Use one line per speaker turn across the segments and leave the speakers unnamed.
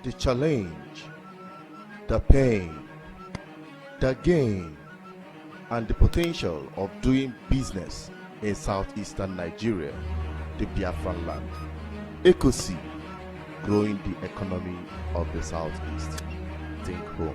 the challenge, the pain, the gain, and the potential of doing business in southeastern Nigeria, the Biafran land. ECOC, growing the economy of the southeast. Think home.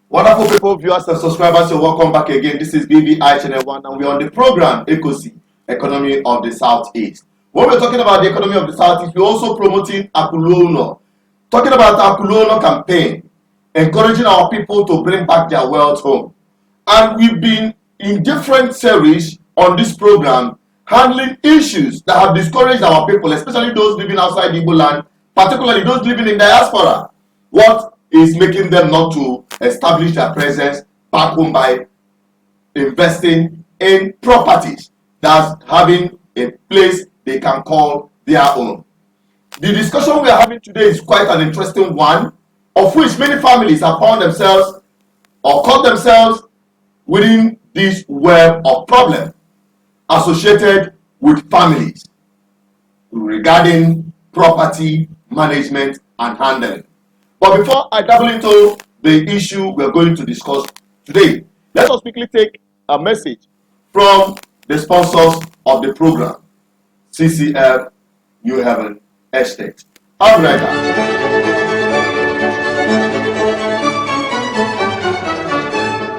Wonderful people, viewers and subscribers, you're welcome back again. This is BBI Channel 1 and we're on the program ECOC, Economy of the Southeast. When we're talking about the economy of the Southeast, we're also promoting Akulono. Talking about Akulono campaign, encouraging our people to bring back their wealth home. And we've been in different series on this program handling issues that have discouraged our people, especially those living outside Igbo land, particularly those living in diaspora. What is making them not to establish their presence back home by investing in properties that's having a place they can call their own. The discussion we are having today is quite an interesting one, of which many families have found themselves or caught themselves within this web of problems associated with families regarding property management and handling. But before I dabble into the issue we're going to discuss today, let us quickly take a message from the sponsors of the program, CCF New Haven Estate. I'll be right back.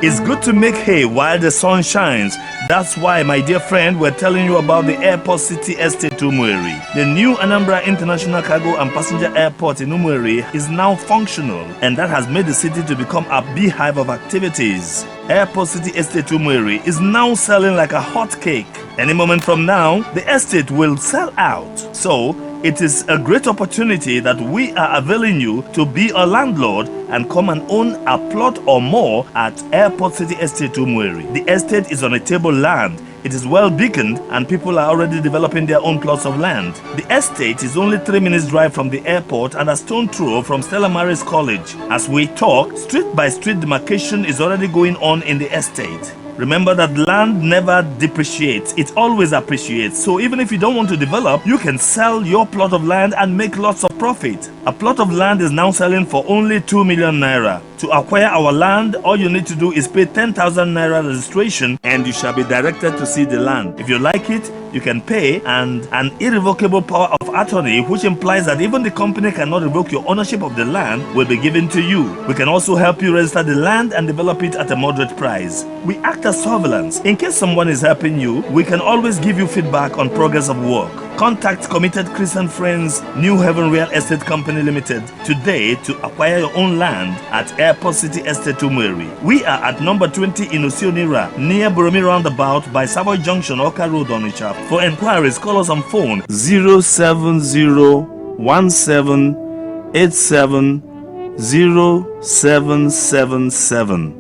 It's good to make hay while the sun shines. That's why, my dear friend, we're telling you about the Airport City Estate Umueri. The new Anambra International Cargo and Passenger Airport in Umueri is now functional, and that has made the city to become a beehive of activities. Airport City Estate Umueri is now selling like a hot cake. Any moment from now, the estate will sell out. So, it is a great opportunity that we are availing you to be a landlord and come and own a plot or more at Airport City Estate Umueri. The estate is on a table land. It is well beaconed and people are already developing their own plots of land. The estate is only 3 minutes drive from the airport and a stone throw from Stella Maris College. As we talk, street by street demarcation is already going on in the estate. Remember that land never depreciates, it always appreciates. So even if you don't want to develop, you can sell your plot of land and make lots of profit. A plot of land is now selling for only 2 million naira. To acquire our land, all you need to do is pay 10,000 naira registration and you shall be directed to see the land. If you like it, you can pay, and an irrevocable power of attorney, which implies that even the company cannot revoke your ownership of the land, will be given to you. We can also help you register the land and develop it at a moderate price. We act as surveillance. In case someone is helping you, we can always give you feedback on progress of work. Contact Committed Christian Friends New Haven Real Estate Company Limited today to acquire your own land at Airport City Estate Umueri. We are at number 20 in Osionira, near Boromi Roundabout by Savoy Junction, Oka Road, Onitsha. For inquiries, call us on phone 07017870777.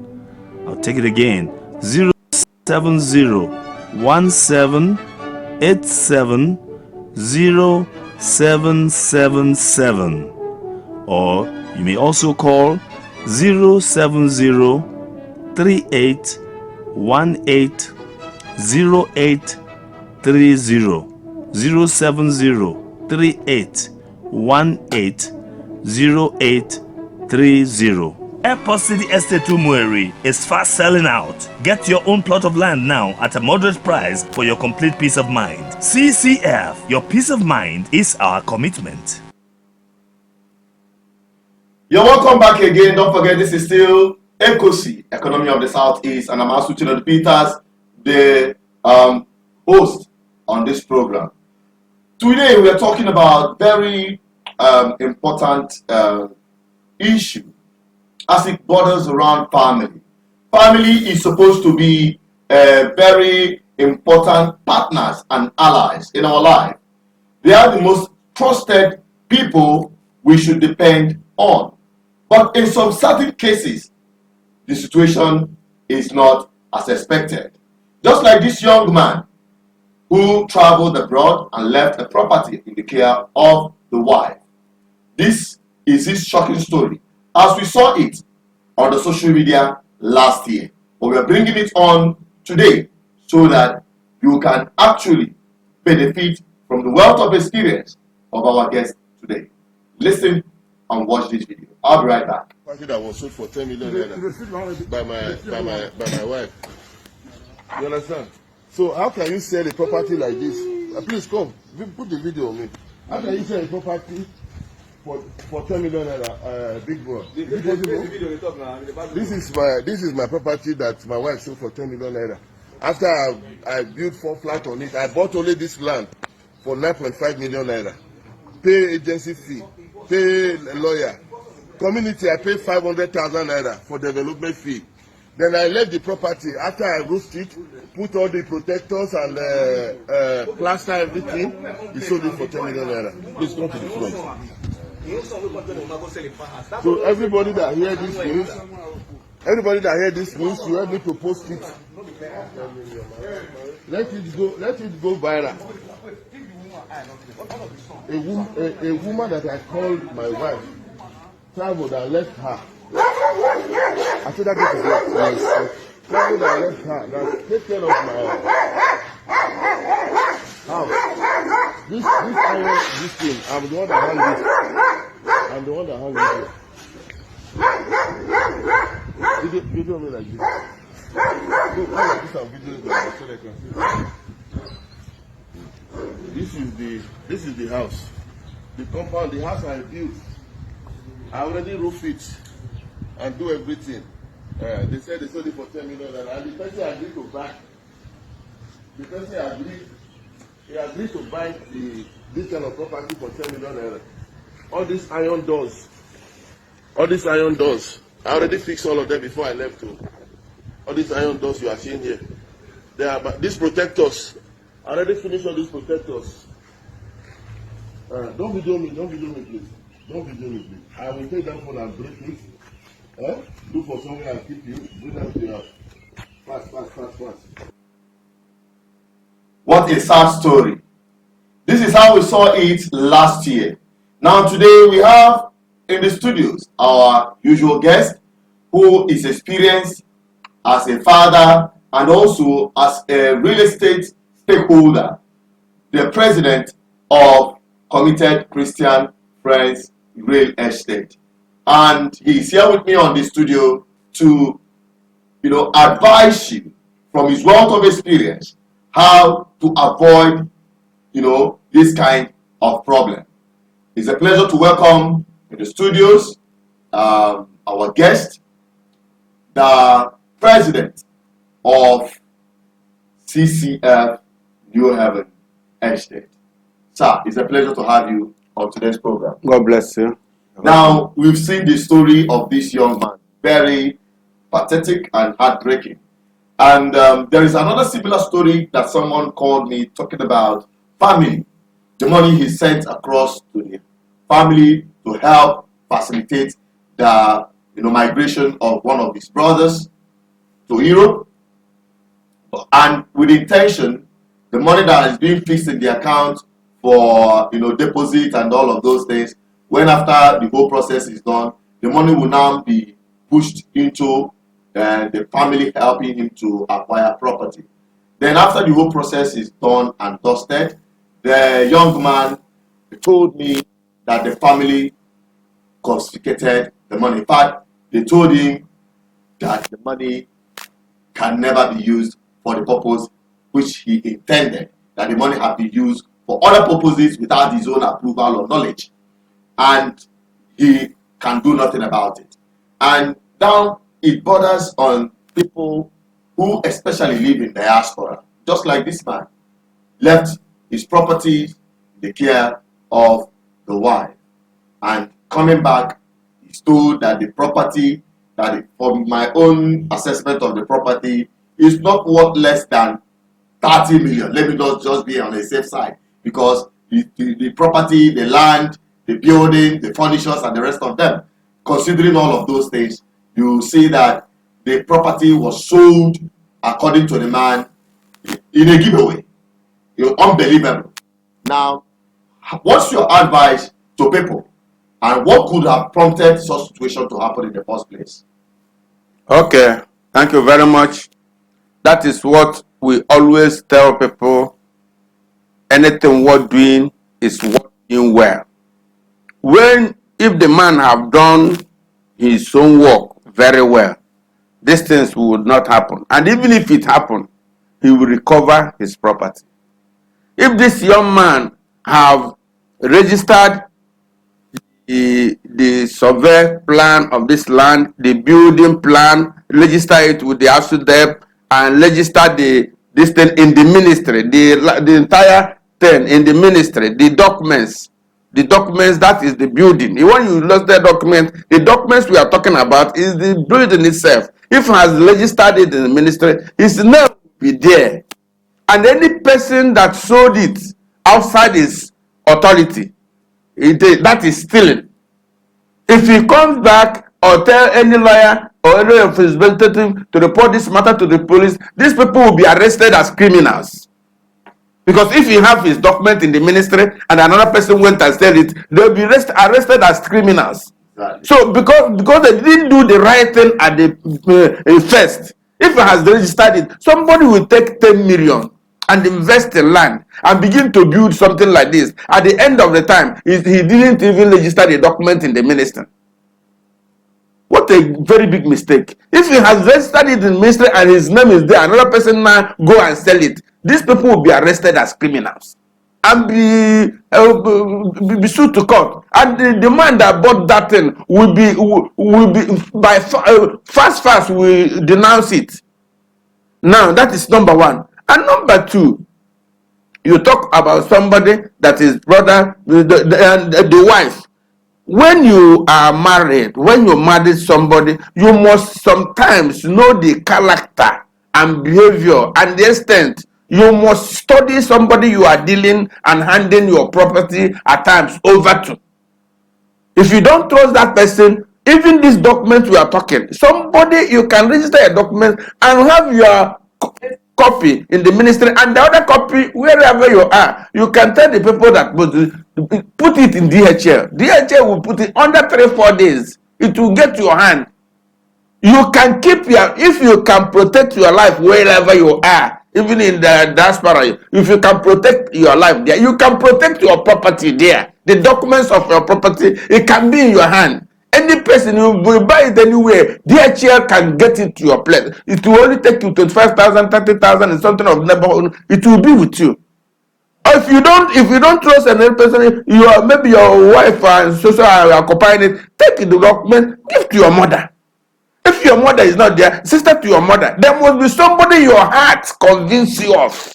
I'll take it again. 07017870777. Or you may also call 07038180830. 07038180830. Airport City Estate Umueri is fast selling out. Get your own plot of land now at a moderate price for your complete peace of mind. CCF, your peace of mind is our commitment.
You're welcome back again. Don't forget, this is still ECOC, Economy of the Southeast, and I'm Asuchino Peters, the host on this program. Today we are talking about very important issue as it borders around family. Family is supposed to be very important partners and allies in our life. They are the most trusted people we should depend on. But in some certain cases, the situation is not as expected. Just like this young man who traveled abroad and left a property in the care of the wife. This is his shocking story, as we saw it on the social media last year. But we are bringing it on today so that you can actually benefit from the wealth of experience of our guest today. Listen and watch this video. I'll be right back.
Property that was sold for 10 million naira by my wife. You understand? So how can you sell a property like this? Please come, put the video on me. How can you sell a property for 10 million naira, big bro? This is my property that my wife sold for 10 million naira. After I built 4 flats on it, I bought only this land for 9.5 million naira. Pay agency fee, pay lawyer. Community, I pay 500,000 naira for development fee. Then I left the property after I roofed it, put all the protectors and plaster everything. We sold it for 10 million naira. Please come to the front. So everybody that hear this news, you help me to post it. Let it go viral. A woman that I called my wife traveled and left her. I said that to her. Traveled and left her. Now take care of my house. This iron, this thing, I'm the one that hung this. I'm the one that hung it here. You do me like this. So I like this and videos like so they can see. This is the house. The compound, the house I built. I already roofed it and do everything. They said they sold it for 10 million and the person agreed to buy. The person agreed to buy this kind of property for 10 million naira. All these iron doors. I already fixed all of them before I left too. All these iron doors you are seeing here. They are these protectors. I already finished all these protectors. Don't video me, please. Don't video me, please. I will take that phone and break it. Look for somewhere and keep you. Bring them to your house. Fast.
What a sad story. This is how we saw it last year. Now today we have in the studios our usual guest who is experienced as a father and also as a real estate stakeholder, the president of Committed Christian Friends Real Estate. And he's here with me on the studio to, advise you from his wealth of experience how to avoid, this kind of problem. It's a pleasure to welcome in the studios our guest, the president of CCF New Haven Estate. Sir, it's a pleasure to have you on today's program.
God bless you.
Now, we've seen the story of this young man, very pathetic and heartbreaking. And there is another similar story that someone called me talking about family, the money he sent across to the family to help facilitate the migration of one of his brothers to Europe. And with the intention, the money that is being fixed in the account for deposit and all of those things, when after the whole process is done, the money will now be pushed into the family helping him to acquire property. Then after the whole process is done and dusted, the young man told me that the family confiscated the money. In fact, they told him that the money can never be used for the purpose which he intended, that the money had been used for other purposes without his own approval or knowledge, and he can do nothing about it. And now it borders on people who especially live in diaspora, just like this man left his property in the care of the wife, and coming back, he's told that the property, from my own assessment of the property, is not worth less than 30 million. Let me just be on the safe side, because the property, the land, the building, the furnitures, and the rest of them, considering all of those things, you see that the property was sold according to the man in a giveaway. Unbelievable. Now, what's your advice to people, and what could have prompted such situation to happen in the first place?
Okay, thank you very much. That is what we always tell people anything worth doing is worth doing well. If the man have done his own work very well, these things would not happen. And even if it happened, he will recover his property. If this young man have registered the survey plan of this land, the building plan, register it with the ASUDEP, and register this thing in the ministry, the entire thing in the ministry, the documents, that is the building. When you lost the documents we are talking about is the building itself. If he has registered it in the ministry, his name will be there. And any person that sold it outside his authority, that is stealing. If he comes back or tell any lawyer or any of his representative to report this matter to the police, these people will be arrested as criminals. Because if you have his document in the ministry and another person went and said it, they'll be arrested as criminals. Exactly. So because they didn't do the right thing at the first, if he has registered it, somebody will take 10 million and invest in land and begin to build something like this. At the end of the time, he didn't even register the document in the ministry. What a very big mistake. If he has registered it in the ministry and his name is there, another person now go and sell it, these people will be arrested as criminals and be sued to court. And the man that bought that thing will be by fast will denounce it. Now that is number one. And number two, you talk about somebody that is brother, the wife. When you are married, when you marry somebody, you must sometimes know the character and behavior and the extent. You must study somebody you are dealing and handing your property at times over to. If you don't trust that person, even this document we are talking, somebody you can register a document and have your copy in the ministry and the other copy wherever you are. You can tell the people that put it in DHL. DHL will put it under 3-4 days. It will get to your hand. You can keep if you can protect your life wherever you are, even in the diaspora, if you can protect your life there, you can protect your property there. The documents of your property, it can be in your hand. Any person who will buy it anywhere, DHL can get it to your place. It will only take you 25,000, 30,000 and something of neighborhood. It will be with you. If you don't trust another person, maybe your wife and social are occupying it, take the document, give to your mother. If your mother is not there, sister to your mother. There must be somebody your heart convince you of.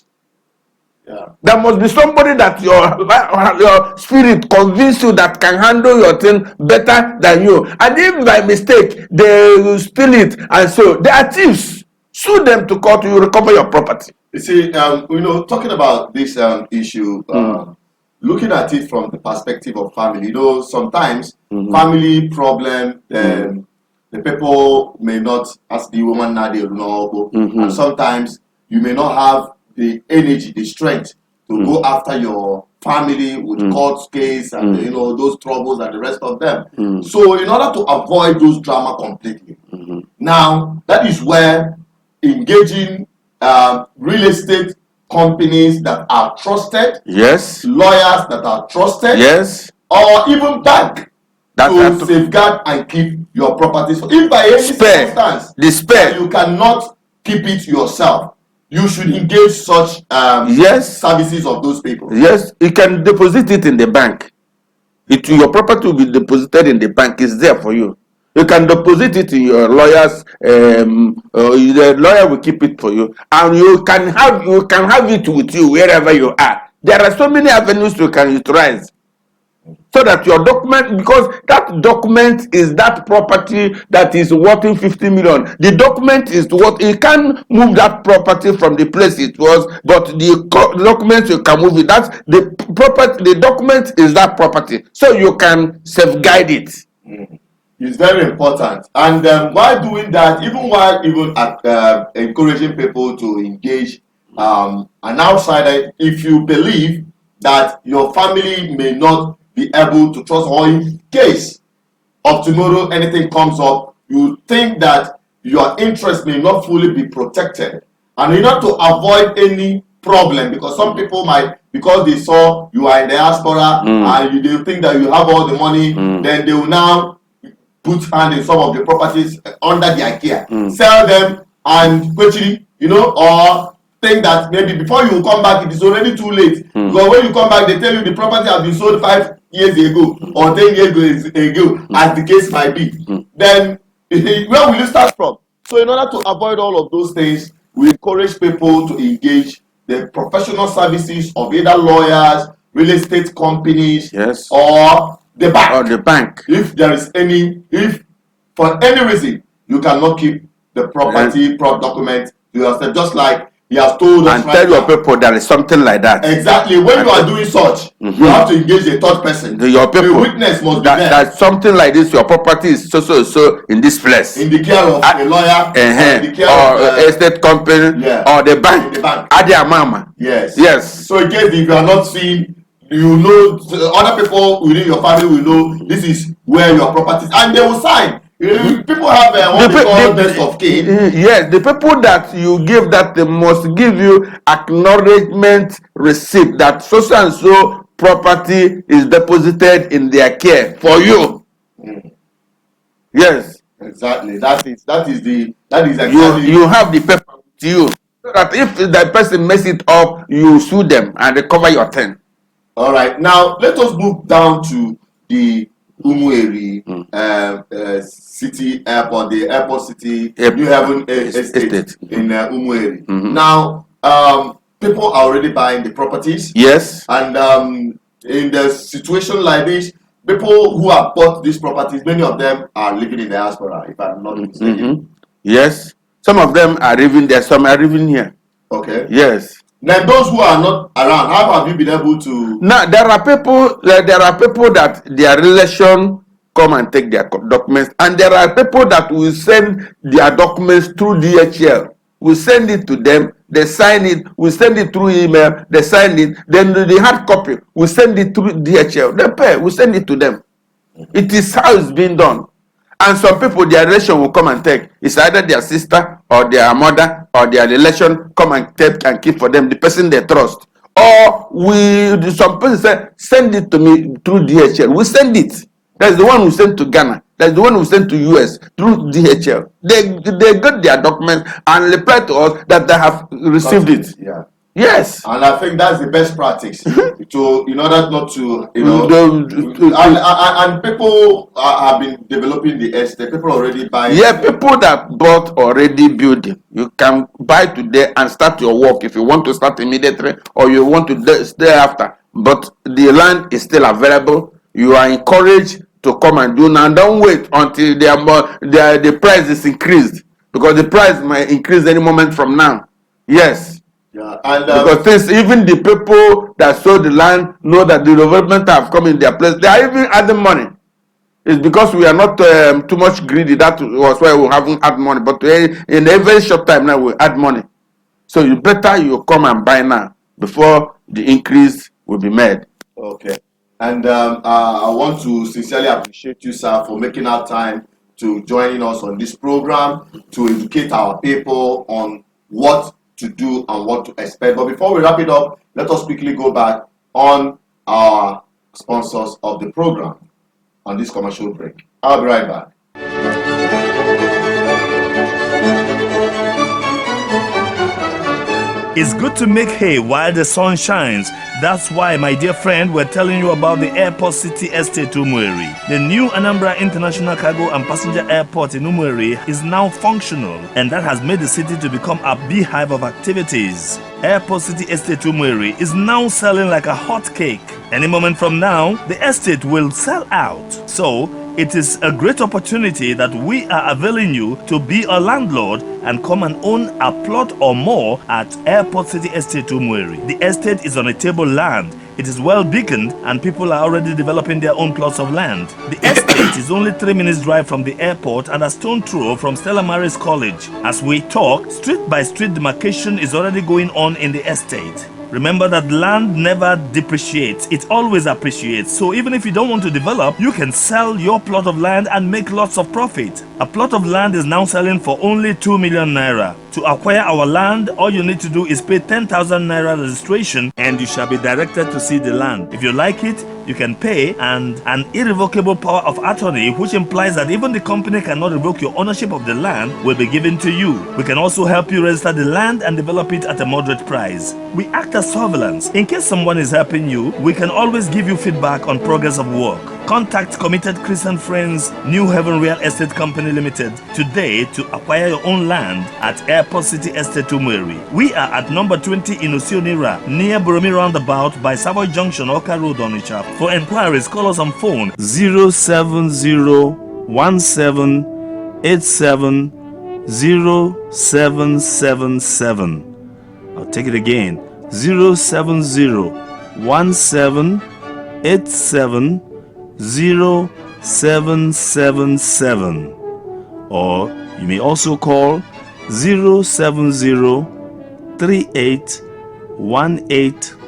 Yeah. There must be somebody that your spirit convince you that can handle your thing better than you. And if by mistake they steal it and so they are thieves, sue them to court, you recover your property.
You see, talking about this issue, looking at it from the perspective of family, sometimes family problem, the people may not, as the woman now they know, and sometimes you may not have the energy, the strength to go after your family with court case and those troubles and the rest of them. So in order to avoid those drama completely, now that is where engaging real estate companies that are trusted,
yes,
lawyers that are trusted,
yes,
or even bank to safeguard and keep your properties. If by any circumstance you cannot keep it yourself, you should engage such services of those people.
Yes, you can deposit it in the bank. Your property will be deposited in the bank. It's there for you. You can deposit it in your lawyer's. The lawyer will keep it for you, and you can have it with you wherever you are. There are so many avenues you can utilize. So that your document, because that document is that property that is worth 50 million. The document is what you can move that property from the place it was, but the document you can move it. That's the property. The document is that property, so you can safeguard it.
It's very important. And while doing that, even while encouraging people to engage an outsider, if you believe that your family may not be able to trust, or in case of tomorrow anything comes up, you think that your interest may not fully be protected, and in order to avoid any problem, because some people might because they saw you are in diaspora and they think that you have all the money, then they will now put hand in some of the properties under their care, sell them, and quickly, or think that maybe before you come back, it is already too late. Because when you come back, they tell you the property has been sold 5 years ago or 10 years ago, as the case might be. Then where will you start from? So in order to avoid all of those things, we encourage people to engage the professional services of either lawyers, real estate companies, or the bank. If there is if for any reason you cannot keep the property document to yourself, just like he has told us, and tell your people there is something like that. Exactly. When you are doing such, you have to engage a third person. Your people, the witness must be there. That something like this, your property is so in this place, in the care of a lawyer, in the care of estate company, or the bank. In the bank. Adia mama. Yes. So in case if you are not seen, other people within your family will know this is where your property is, and they will sign. People have what they call best of kin. Yes, the people that you give that, they must give you acknowledgement receipt that so and so property is deposited in their care for you. Yes, exactly. That is exactly. You have the paper with you, so that if that person mess it up, you sue them and they cover your thing. All right. Now let us move down to the Umueri City Airport, the Airport City New Haven Estate in Umueri. Now, people are already buying the properties. Yes. And in the situation like this, people who have bought these properties, many of them are living in the diaspora, if I'm not mistaken. Yes. Some of them are living there, some are living here. Okay. Yes. Now, those who are not around, how have you been able to? Now, there are people that their relation come and take their documents, and there are people that will send their documents through DHL. We send it to them, they sign it. We send it through email, they sign it. Then the hard copy, we send it through DHL. They pay, we send it to them. It is how it's being done. And some people, their relation will come and take. It's either their sister or their mother or their relation come and take and keep for them, the person they trust. Or some person say, send it to me through DHL. We send it. That's the one who sent to Ghana. That's the one who sent to US through DHL. They got their documents and reply to us that they have received it. Yeah. Yes. And I think that's the best practice in order not to, and people have been developing the estate. People already buy. Yeah, people that bought already building. You can buy today and start your work if you want to start immediately or you want to stay after. But the land is still available. You are encouraged to come and do now. Don't wait until the price is increased, because the price might increase any moment from now. Yes. Yeah, and because even the people that sold the land know that the development have come in their place. They are even adding money. It's because we are not too much greedy. That was why we haven't had money. But in a very short time now, we add money. So you better you come and buy now before the increase will be made. Okay. And I want to sincerely appreciate you, sir, for making our time to joining us on this program to educate our people on what to do and what to expect. But before we wrap it up, let us quickly go back on our sponsors of the program on this commercial break. I'll be right back.
It's good to make hay while the sun shines. That's why, my dear friend, we're telling you about the Airport City Estate Umueri. The new Anambra International Cargo and Passenger Airport in Umueri is now functional, and that has made the city to become a beehive of activities. Airport City Estate Umueri is now selling like a hot cake. Any moment from now, the estate will sell out. So, it is a great opportunity that we are availing you to be a landlord and come and own a plot or more at Airport City Estate Umueri. The estate is on a table land. It is well beaconed and people are already developing their own plots of land. The estate is only 3 minutes drive from the airport and a stone throw from Stella Maris College. As we talk, street by street demarcation is already going on in the estate. Remember that land never depreciates, it always appreciates. So even if you don't want to develop, you can sell your plot of land and make lots of profit. A plot of land is now selling for only 2 million naira. To acquire our land, all you need to do is pay 10,000 naira registration and you shall be directed to see the land. If you like it, you can pay, and an irrevocable power of attorney, which implies that even the company cannot revoke your ownership of the land, will be given to you. We can also help you register the land and develop it at a moderate price. We act as surveillance. In case someone is helping you, we can always give you feedback on progress of work. Contact Committed Christian Friends New Heaven Real Estate Company Limited today to acquire your own land at Airport City Estate Umueri. We are at number 20 in Osionira, near Boromi Roundabout by Savoy Junction, Oka Road, Onitsha. For inquiries, call us on phone 07017870777. I'll take it again, 07017870777. Or you may also call 07038180830.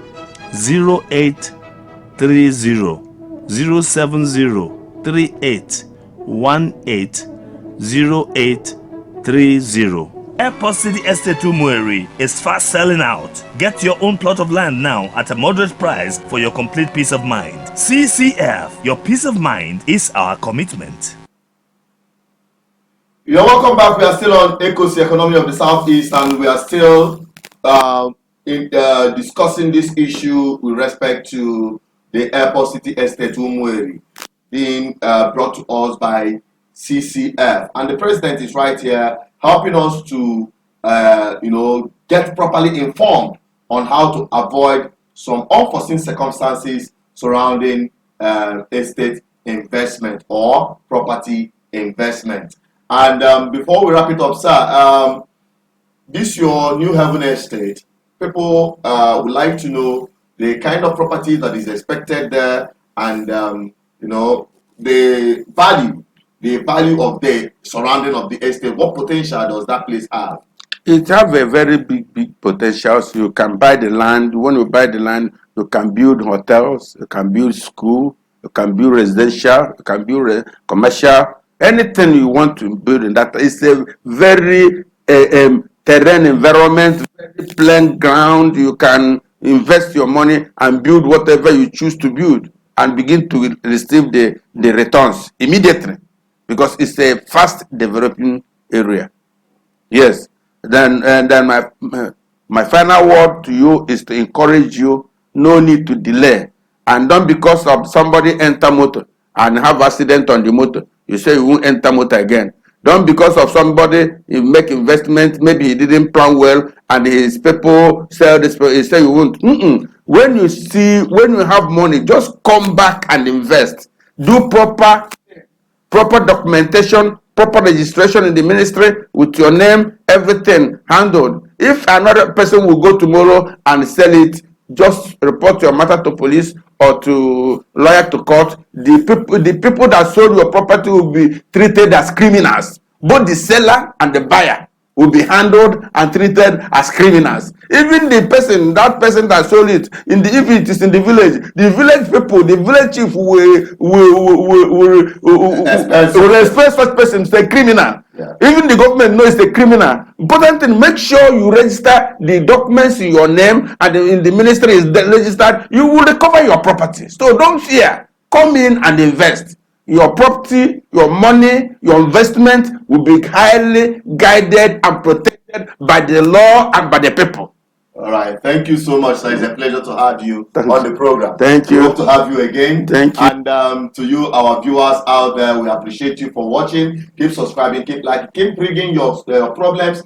07038180830. Airport City Estate Umueri is fast selling out. Get your own plot of land now at a moderate price for your complete peace of mind. CCF, your peace of mind is our commitment.
You're welcome back. We are still on ECOSI, Economy of the Southeast, and we are still discussing this issue with respect to the Airport City Estate Umueri being brought to us by CCF. And the president is right here helping us to, get properly informed on how to avoid some unforeseen circumstances surrounding estate investment or property investment. And before we wrap it up, sir, this your New Heaven Estate. People would like to know the kind of property that is expected there, and the value of the surrounding of the estate. What potential does that place have?
It have a very big potential. So you can buy the land. When you buy the land, you can build hotels, you can build school, you can build residential, you can build commercial. Anything you want to build in that. It's a very terrain environment, very plain ground. You can invest your money and build whatever you choose to build and begin to receive the returns immediately, because it's a fast developing area. Yes. Then my final word to you is to encourage you. No need to delay, and don't because of somebody enter motor and have accident on the motor, you say you won't enter motor again. Don't because of somebody you make investment, maybe he didn't plan well and his people sell this, he say you won't. When you have money, just come back and invest. Do proper documentation, proper registration in the ministry with your name, everything handled. If another person will go tomorrow and sell it, just report your matter to police or to lawyer to court. The people that sold your property will be treated as criminals. Both the seller and the buyer will be handled and treated as criminals. Even that person that sold it, if it is in the village people, the village chief will expect such person to say criminal. Yeah. Even the government knows the criminal. Important thing, make sure you register the documents in your name and in the ministry is registered. You will recover your property. So don't fear. Come in and invest. Your property, your money, your investment will be highly guided and protected by the law and by the people.
All right. Thank you so much, sir. It's a pleasure to have you on the program.
Thank you.
We hope to have you again.
Thank you.
And to you, our viewers out there, we appreciate you for watching. Keep subscribing, keep liking, keep bringing your problems,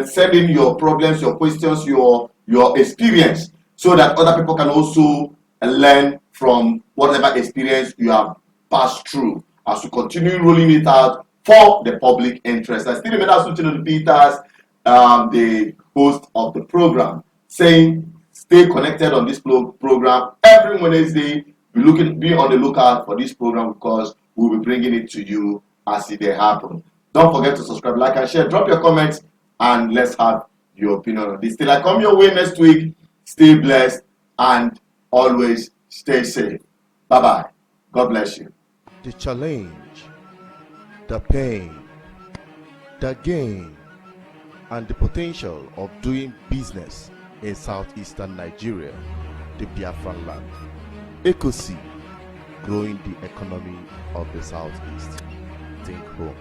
sending your problems, your questions, your experience, so that other people can also learn from whatever experience you have passed through as we continue rolling it out for the public interest. I still remember Suchino Peters, the host of the program, saying stay connected on this program every Wednesday. Be on the lookout for this program because we'll be bringing it to you as it happens. Don't forget to subscribe, like, and share. Drop your comments and let's have your opinion on this. Till I come your way next week, stay blessed and always stay safe. Bye-bye. God bless you.
The challenge, the pain, the gain, and the potential of doing business in southeastern Nigeria, the Biafran land. ECOC, growing the economy of the southeast. Think home.